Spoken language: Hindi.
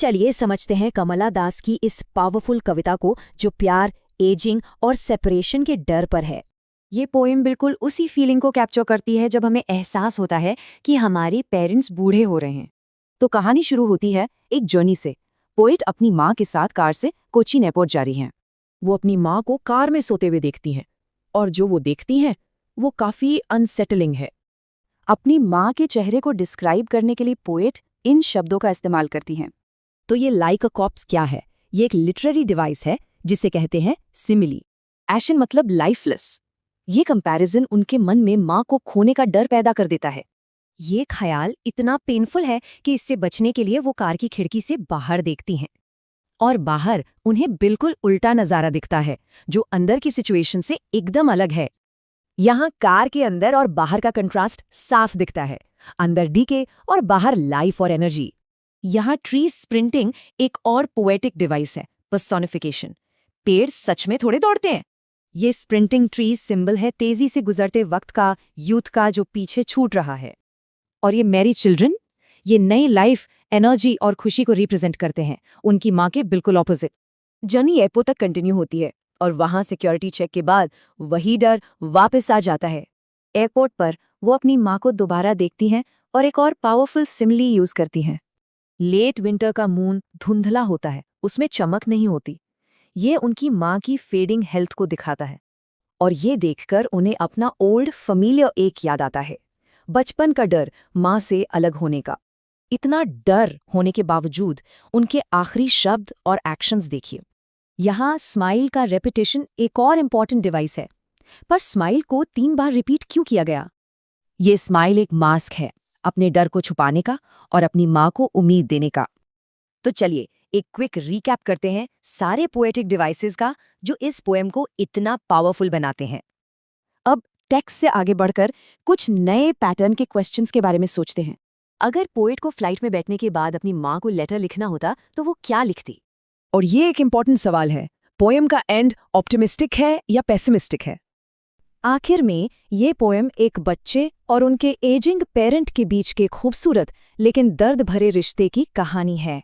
चलिए समझते हैं कमला दास की इस पावरफुल कविता को, जो प्यार, एजिंग और सेपरेशन के डर पर है। ये पोएम बिल्कुल उसी फीलिंग को कैप्चर करती है जब हमें एहसास होता है कि हमारे पेरेंट्स बूढ़े हो रहे हैं। तो कहानी शुरू होती है एक जर्नी से। पोएट अपनी माँ के साथ कार से कोचीन एयरपोर्ट जा रही हैं। वो अपनी माँ को कार में सोते हुए देखती हैं, और जो वो देखती हैं वो काफ़ी अनसेटलिंग है। अपनी माँ के चेहरे को डिस्क्राइब करने के लिए पोएट इन शब्दों का इस्तेमाल करती हैं। तो ये लाइक अ कॉप्स क्या है? ये एक लिटरेरी डिवाइस है जिसे कहते हैं सिमिली। एशन मतलब लाइफलेस। ये कंपैरिजन उनके मन में माँ को खोने का डर पैदा कर देता है। ये ख्याल इतना पेनफुल है कि इससे बचने के लिए वो कार की खिड़की से बाहर देखती हैं, और बाहर उन्हें बिल्कुल उल्टा नज़ारा दिखता है, जो अंदर की सिचुएशन से एकदम अलग है। यहाँ कार के अंदर और बाहर का कंट्रास्ट साफ दिखता है। अंदर डीके और बाहर लाइफ और एनर्जी। यहाँ ट्री स्प्रिंटिंग एक और पोएटिक डिवाइस है, पर्सोनिफिकेशन। पेड़ सच में थोड़े दौड़ते हैं। ये स्प्रिंटिंग ट्रीज सिंबल है तेजी से गुजरते वक्त का, यूथ का जो पीछे छूट रहा है। और ये मैरी चिल्ड्रन, ये नई लाइफ, एनर्जी और खुशी को रिप्रेजेंट करते हैं, उनकी माँ के बिल्कुल ऑपोजिट। जर्नी एयरपोर्ट तक कंटिन्यू होती है, और वहां सिक्योरिटी चेक के बाद वही डर वापस आ जाता है। एयरपोर्ट पर वो अपनी माँ को दोबारा देखती हैं और एक और पावरफुल सिमिली यूज करती हैं। लेट विंटर का मून धुंधला होता है, उसमें चमक नहीं होती। ये उनकी माँ की फेडिंग हेल्थ को दिखाता है, और ये देखकर उन्हें अपना ओल्ड फैमिलियर एक याद आता है, बचपन का डर, माँ से अलग होने का। इतना डर होने के बावजूद उनके आखिरी शब्द और एक्शंस देखिए। यहाँ स्माइल का रेपिटेशन एक और इम्पॉर्टेंट डिवाइस है, पर स्माइल को 3 बार रिपीट क्यों किया गया? ये स्माइल एक मास्क है, अपने डर को छुपाने का और अपनी माँ को उम्मीद देने का। तो चलिए एक क्विक रीकैप करते हैं सारे पोएटिक डिवाइसेस का, जो इस पोएम को इतना पावरफुल बनाते हैं। अब टेक्स्ट से आगे बढ़कर कुछ नए पैटर्न के क्वेश्चंस के बारे में सोचते हैं। अगर पोएट को फ्लाइट में बैठने के बाद अपनी माँ को लेटर लिखना होता तो वो क्या लिखती? और ये एक इम्पॉर्टेंट सवाल है, पोएम का एंड ऑप्टिमिस्टिक है या पेसिमिस्टिक है? आखिर में ये पोएम एक बच्चे और उनके एजिंग पेरेंट के बीच के खूबसूरत लेकिन दर्द भरे रिश्ते की कहानी है।